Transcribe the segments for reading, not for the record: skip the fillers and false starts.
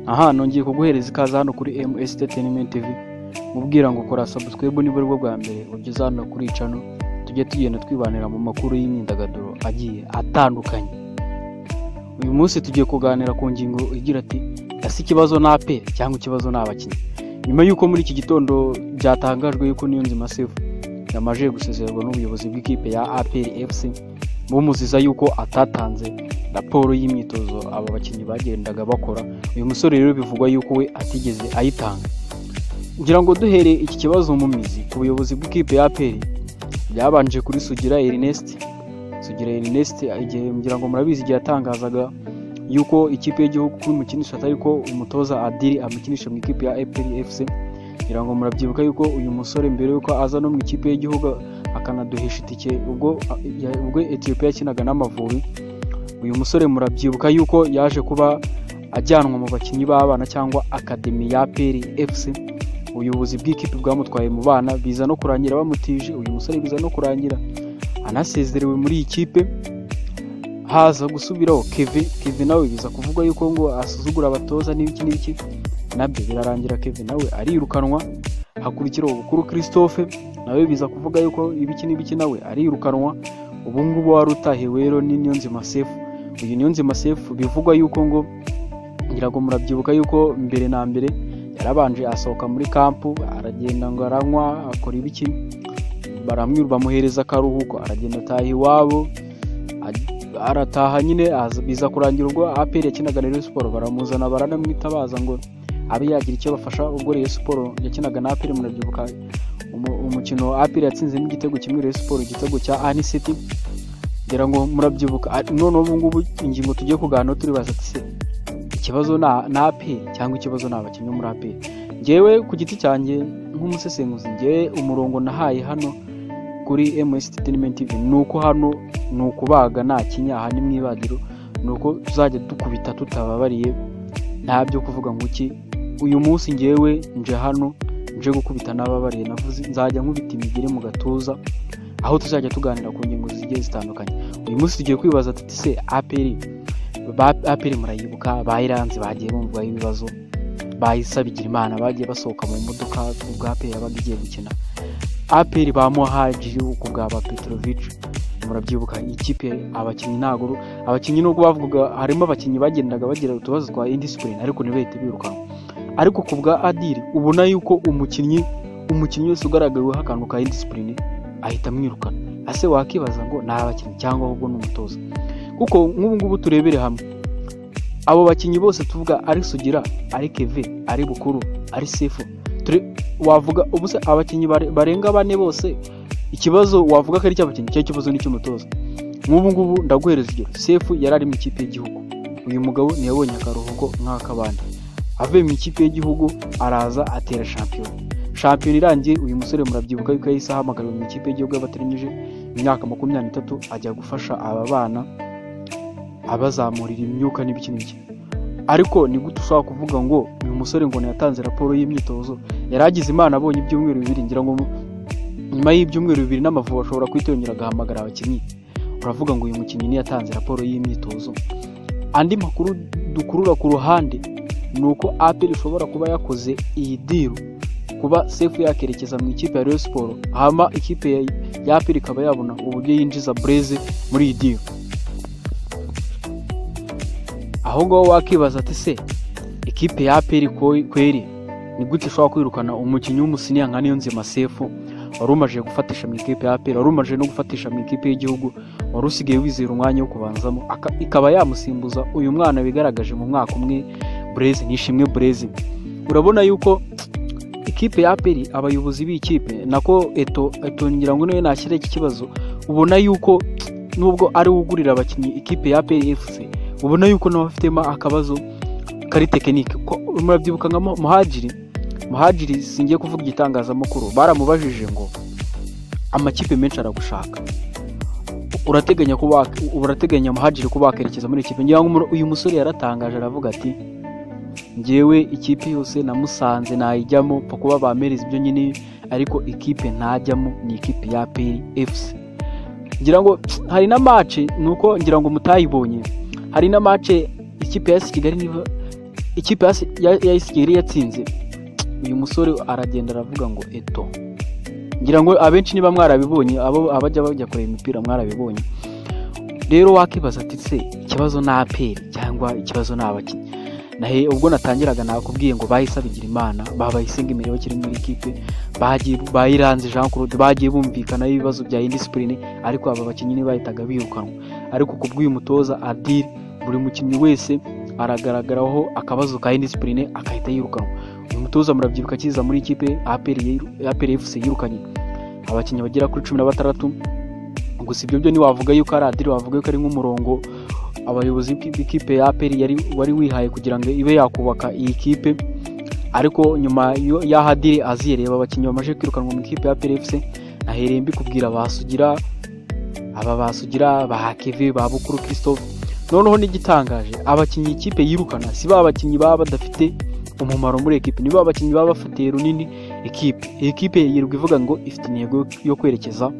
Aha nongeye kuguhereza ikaze hano kuri MS Entertainment TV, mubwira ngo kora subscribe niba ari bwo bwa mbere ugeze hano kuri channel, tujye tugenda twibanira mu makuru y'imyidagaduro agiye atandukanye. Uyu munsi tugiye kuganira ku ngingo igira ati ese ikibazo na APR cyangwa ikibazo n'abakinnyi. Nyuma yuko muri iki gitondo byatangajwe yuko Niyonzima Sefu yamaje gusezererwa n'ubuyobozi bw'ikipe ya APR FC, bumuziza yuko atatanze raporo y'imyitozo aba bakinnyi bagendaga bakora. Uyu musore rero bivugwa yuko we atigeze ayitanga. Ngira ngo duhere iki kibazo mu mizi ku buyobozi bw'ikipe ya APR, byabanje kuri Sugira Ernest. Sugira Ernest igihe ngira ngo murabizi igihe yatangazaga yuko ikipe y'igihugu kumukinisha atari ko umutoza Adili amukinisha mu ikipe ya APR FC. Ngira ngo murabyibuka yuko uyu musore mbere yuko aza no mu ikipe y'igihugu akanaduhisha itike ubwo Ethiopia yakinaga n'Amavubi, uyu musore murabyibuka yuko yaje kuba ajyanwa mu bakinnyi b'abana cyangwa akademi ya APR FC. Ubuyobozi bw'ikipe bwamutwaye mu bana, biza no kurangira bamutije. Uyu musore biza no kurangira anasezerewe muri iyi kipe, haza gusubiraho Kevin nawe biza kuvuga yuko ngo asuzugura abatoza n'ibiki nabyo birarangira. Kevin nawe arirukanwa, hakurikiraho Bukuru Christophe nawe biza kuvuga yuko ibiki nawe arirukanwa. Ubu ngubu wari utahiwe rero ni Niyonzima Sefu. Uyu Niyonzima Sefu bivugwa yuko ngo ngira ngo murabyibuka yuko mbere na mbere yarabanje asohoka muri kampu, aragenda ngo aranywa akora ibiki, bamuhereza akaruhuko, aragenda ataha iwabo, arataha nyine. Biza kurangira ubwo APR yakinaga na Rayon Sport, baramuzana baranamwitabaza ngo abe yagira icyo bafasha. Ubwo Rayon Sport yakinaga na APR, murabyibuka umukino APR yatsinzemo igitego kimwe Rayon Sport, igitego cya Anicity. Ngira ngo murabyibuka. None ubu ngubu ingingo tugiye kuganira turibaza ati ikibazo na APR cyangwa ikibazo n'abakinnyi muri APR. Ngewe ku giti cyanjye nk'umusesenguzi, ngewe umurongo nahaye hano kuri MS Entertainment TV nuko hano nukubaga nta kinyaha ni mwibagiro, nuko tuzajya dukubita tutababariye, nta byo kuvuga ngo iki. Uyu munsi ngewe nje hano nje gukubita n'ababariye, navuze nzajya nkubita imigire mu gatuza, aho tuzajya tuganira ku ngingo zigiye zitandukanye. Uyu munsi tugiye kwibaza tuti se APR murayibuka bayiranze, bagiye bumva ibibazo, bayisabigira Imana, bagiye basohoka mu modoka ubwa APR yabaga igiye gukina. APR bamuhajiri ku bwa Petrovic, murabyibuka ikipe abakinnyi naguru, abakinnyi nubwo bavuga harimo abakinnyi bagendaga bagira utubazo twa indiscipline ariko ntibahite biruka. Ariko ku bwa Adili ubona yuko umukinnyi wese ugaragaweho akantu ka indiscipline ahita amwirukana. Ase wakibaza ngo ni abakinnyi cyangwa ahubwo n'umutoza? Kuko nk'ubu ngubu turebere hamwe abo bakinnyi bose tuvuga, ari Sugira, ari Kevin, ari Bukuru, ari Sefu, wavuga ubuse abakinnyi barenga bane bose, ikibazo wavuga ko ari cy'abakinnyi cyo kibazo ni cy'umutoza. Nk'ubu ngubu ndaguhereza igero, Sefu yarari mu ikipe y'igihugu, uyu mugabo ntiyabonye akaruhuko nk'akabandi, avuye mu ikipe y'igihugu araza atera shampiyona irangiye. Uyu musore murabyibuka yuko yahise ahamagara mu ikipe y'igihugu y'abatarengeje imyaka 23, ajya gufasha aba bana abazamurira imyuka n'ibiki. Ariko ni gute ushobora kuvuga ngo uyu musore ngo yatanze raporo y'imyitozo? Yaragize Imana abonye ibyumweru 2, ngira ngo nyuma y'ibyumweru 2 n'Amavubi ashobora kwitongera agahamagara abakinnyi, uravuga ngo uyu mukinnyi yatanze raporo y'imyitozo. Andi makuru dukurura ku ruhande nuko APR ishobora kuba yakoze iyi deal, kuba Sefu yakerekeza mu ikipe ya Rayon Sport, hama ikipe ya APR ikaba yabona uburyo yinjiza Blaise muri iyi deal. Aho ngaho wakibaza ati se ikipe ya APR kweri ni gute ishobora kwirukana umukinnyi w'umusiniya nka Niyonzima Sefu, wari umaje gufatisha mu ikipe ya APR, wari umaje no gufatisha mu ikipe y'igihugu, wari usigaye wizera umwanya wo kubanzamo, ikaba yamusimbuza uyu mwana bigaragaje mu mwaka umwe Blaise Nishimwe Blaise. Urabona yuko ikipe ya APR, abayobozi b'ikipe nako Eto ngira ngo niwe nashyira iki kibazo, ubona yuko nubwo ari ugurira abakinnyi ikipe ya APR FC, ubona yuko nawe afitemo akabazo kari tekinike. Murabyibuka nka Muhajiri singiye kuvuga igitangazamakuru, baramubajije ngo amakipe menshi aragushaka, urateganya Muhajiri kuba akerekeza muri ikipe? Ngira ngo uyu musore yaratangaje aravuga ati ngewe ikipe yose namusanze nayijyamo pfa kuba bamereza ibyo nyine, ariko ikipe ntajyamo ni ikipe ya APR FC. Ngira ngo hari na match nuko ngira ngo mutayibonye, hari na match ikipe ya AS Kigali niba ikipe ya AS Kigali yatsinze, uyu musore aragenda aravuga ngo eto, ngira ngo abenshi niba mwarabibonye, abajya bajya kureba imipira mwarabibonye. Rero wakibaza ati se ikibazo na APR cyangwa ikibazo n'abakinnyi? Nahe ubwo natangiraga nakubwiye ngo bahise bigira Imana, babayisenga imbere bakiri muri ikipe, bayiranze Jean Claude, bagiye bumvikana ibibazo bya indiscipline, ariko aba bakinnyi ni bahitaga birukanwa. Ariko kubw'uyu mutoza Adil, buri mukinnyi wese aragaragaraho akabazo ka indiscipline akahita yirukanwa. Uyu mutoza murabyibuka kiza muri ikipe APR FC yirukanye abakinnyi bagera kuri 16. Gusa ibyo byo ni wavuga yuko ari Adil, wavuga yuko ari nk'umurongo abayobozi b'ikipe ya APR wari wihaye kugira ngo ibe yakubaka iyi kipe. Ariko nyuma ya Adil azireba abakinnyi bamaje kwirukanwa mu ikipe ya APR FC, nahereye mbikubwira basugira bahakeve babukuru Christophe. Noneho n'igitangaje, abakinnyi ikipe yirukana si ba abakinnyi baba badafite umumaro muri ekipe, niba abakinnyi baba bafatiye runini ekipe yirirwa ivuga ngo ifite intego yo kwerekeza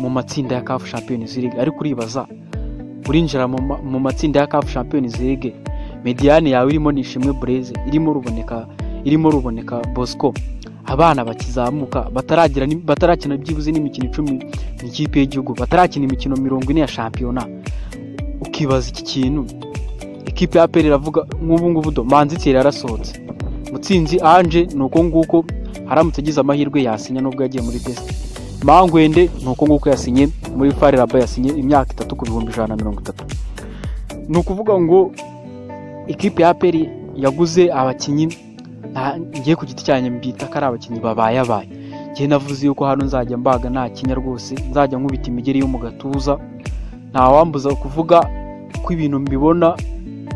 mu matsinda ya CAF Champions League. Ariko uribaza, urinjira mu matsinda ya CAF Champions League, mediane yawe irimo Nishimwe Blaise, irimo ruboneka Bosco, abana bakizamuka batarakina byibuze n'imikino 10 mu ikipe y'igihugu, batarakina imikino 40 ya shampiyona. Ukibaza iki kintu, ikipe ya APR iravuga nk'ubu ngubu do Manzi yarasohotse, Mutsinzi Ange nuko nguko haramutse agize amahirwe yasinya nubwo yagiye muri test. Mangwende nuko nguko yasinye muri Far Rabat, yasinye imyaka 3 ku 130. Nukuvuga ngo ikipe ya APR yaguze abakinnyi, ngiye ku giti cyanye mbita kari abakinnyi babaye. Ngiye navuze yuko hano nzajya mbaga nta kinya rwose, nzajya nkubita imigeri yo mu gatuza, nta wambuza kuvuga ko ibintu mbibona.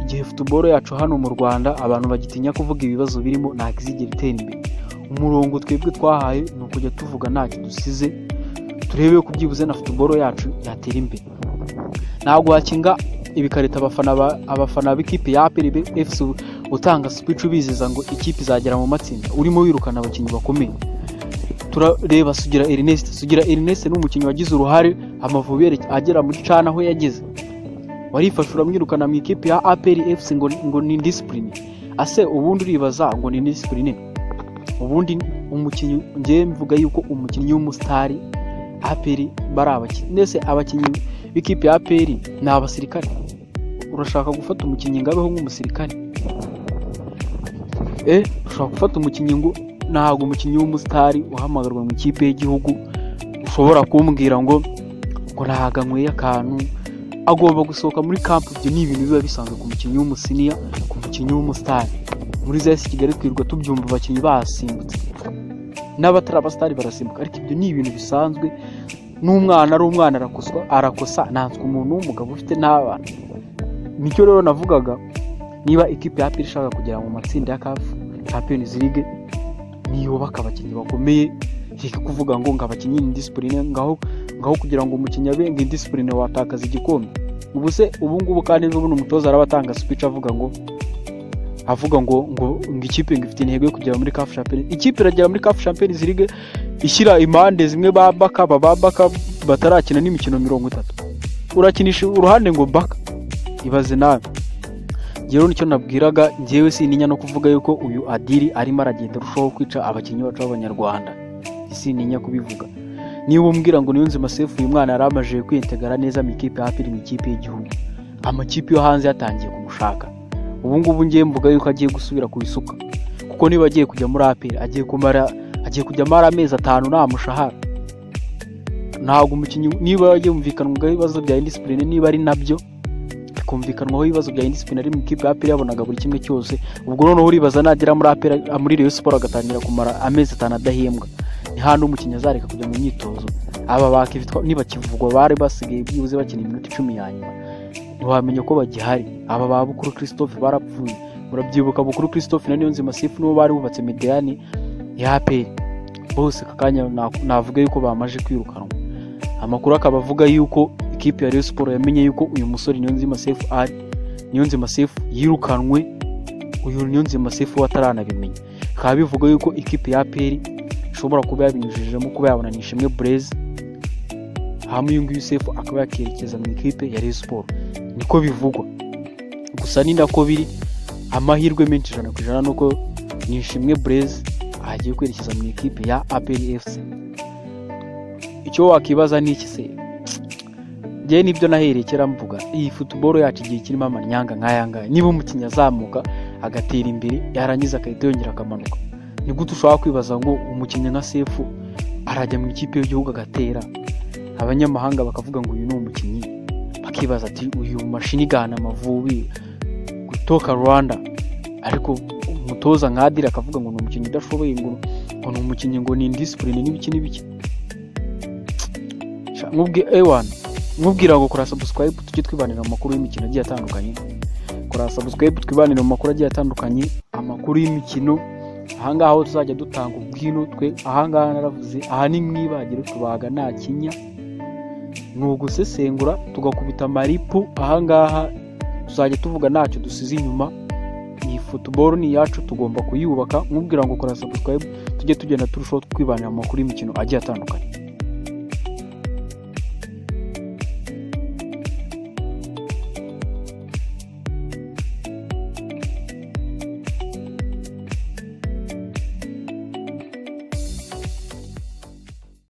Igihe football yacu hano mu Rwanda abantu bagitinya kuvuga ibibazo birimo, nta kizigera itera imbere. Umurongo twebwe twahaye ni ukujya tuvuga ntacyo dusize, turebe ko byibuze na football yacu yatera imbere. Ntabwo wakinga ibikarita abafana b'ikipe ya APR FC utanga speech ubiziza ngo ikipe izagera mu matsinda, urimo wirukana abakinnyi bakomeye. Turareba Sugira Ernest n'umukinnyi wagize uruhare Amavubi agera muri cana aho yageze, warifasha uramwirukana mu ikipe ya APR FC ngo ni discipline. Ase ubundi uribaza ngo ni discipline? Ubundi umukinnyi, ngiye mvuga yuko umukinnyi w'umustari APR bari abakinnyi, nese abakinnyi b'ikipe ya APR ni abasirikare. Urashaka gufata umukinnyi ngabeho nk'umusirikare? Ushaka gufata umukinnyi ngo ntabwo umukinnyi w'umustari uhamagarwa mu ikipe y'igihugu ushobora kumbwira ngo ntaganyweye akantu agomba gusohoka muri camp. Ibyo ni ibintu biba bisanzwe ku mukinnyi w'umusiniya, ku mukinnyi w'umustari. Muri AS Kigali twirwa tubyumva abakinnyi basimbutse, n'abatari abastari barasimbuka, ariko ibyo ni ibintu bisanzwe. N'umwana ari umwana arakosa, nanswe umuntu w'umugabo ufite n'abana. Nicyo rero navugaga, niba ikipe ya APR ishaka kugera mu matsinda ya CAF Champions League, niyo bakabakinnyi bakomeye, reka kuvuga ngo abakinnyi ni discipline, ngaho kugira ngo umukinnyi abe ngo discipline watakaza igikombe. Ubu ngubu kandi ejo buno umutoza arabatanga speech avuga ngo ikipe ifite intego yo kugera muri CAF Champions. Ikipe iragera muri CAF Champions League ishyira impande zimwe babaka batarakina n'imikino 30, urakinisha uruhande ngo baka. Ibaze nawe. Ngero nicyo nabwiraga, ngewe sininya no kuvuga yuko uyu Adil arimo aragenda rushaho kwica abakinnyi bacu b'Abanyarwanda, sininya kubivuga. Niba umbwira ngo Niyonzima Sefu uyu mwana yaramaje kwintegara neza mu ikipe ya APR, mu ikipe y'igihugu, amakipe yo hanze yatangiye kumushaka. Ubu ngubu ngiye mvuga yuko agiye gusubira ku isuka, kuko niba agiye kujya muri APR agiye kujya mara amezi 5 nta mushahara. Ntabwo umukinnyi niba yumvikanwa ibibazo bya indiscipline, niba ari nabyo kumvikanwaho ibibazo bya indiscipline ari mu ikipe ya APR yabonaga buri kimwe cyose, ubwo noneho uribaza nagera muri APR muri Rayon Sport agatangira kumara amezi 5 adahembwa, ni hano umukinnyi azareka kujya mu myitozo. Aba bakivitwa niba kivugwa bari basigaye byibuze bakina iminota 10 yanyuma, ntiwamenye ko bagihari. Aba babukuru Christophe barapfuye, murabyibuka Bukuru Christophe na Niyonzima Sefu nibo bari bubatse mediane ya APR, bose kakanya navuga yuko bamaje kwirukanwa. Amakuru akabavuga yuko ikipe ya Rayon Sport yamenye yuko uyu musore Niyonzima Sefu yirukanwe, uyu Niyonzima Sefu wataranabimenya. Kaba bivuga yuko ikipe ya APR ishobora kuba yabinyujijemo kuba yabona Nishimwe Blaise, hamwe uyu Sefu akaba yakerekeza mu ikipe ya Rayon Sport, niko bivugwa. gusa ni nako biri, amahirwe menshi 100% nuko Nishimwe Blaise agiye kwerekeza mu ikipe ya APR FC. Icyo wakibaza ni iki se? Ngiye nibyo naherekera mvuga, iyi football yacu igiye kirimo amanyanga nk'ayanga, niba umukinya azamuka agatera imbere yarangiza akahita yongera akamanuka, ni gute ushobora kwibaza ngo umukinya nka Sefu arajya mu ikipe y'igihugu agatera, abanyamahanga bakavuga ngo uyu ni umukinnyi, bakibaza ati uyu mashini gana Amavubi gutoka Rwanda, ariko umutoza nkadira akavuga ngo ni umukinnyi udashoboye, ngo ni umukinnyi, ngo ni indiscipline n'ibiki. Nkubwira ngo kora subscribe tujye twibanira mu makuru y'imikino agiye atandukanye. Kora subscribe twibanira mu makuru agiye atandukanye, amakuru y'imikino. Ahangaha aho tuzajya dutanga ubwino twe, ahangaha naravuze aha ni mwibagiro tubaga nta kinya, ni ugusesengura tugakubita maripu. Ahangaha tuzajya tuvuga ntacyo dusize inyuma. Iyi football ni yacu, tugomba kuyubaka. Nkubwira ngo kora subscribe tujye tugenda turushaho kwibanira mu makuru y'imikino agiye atandukanye.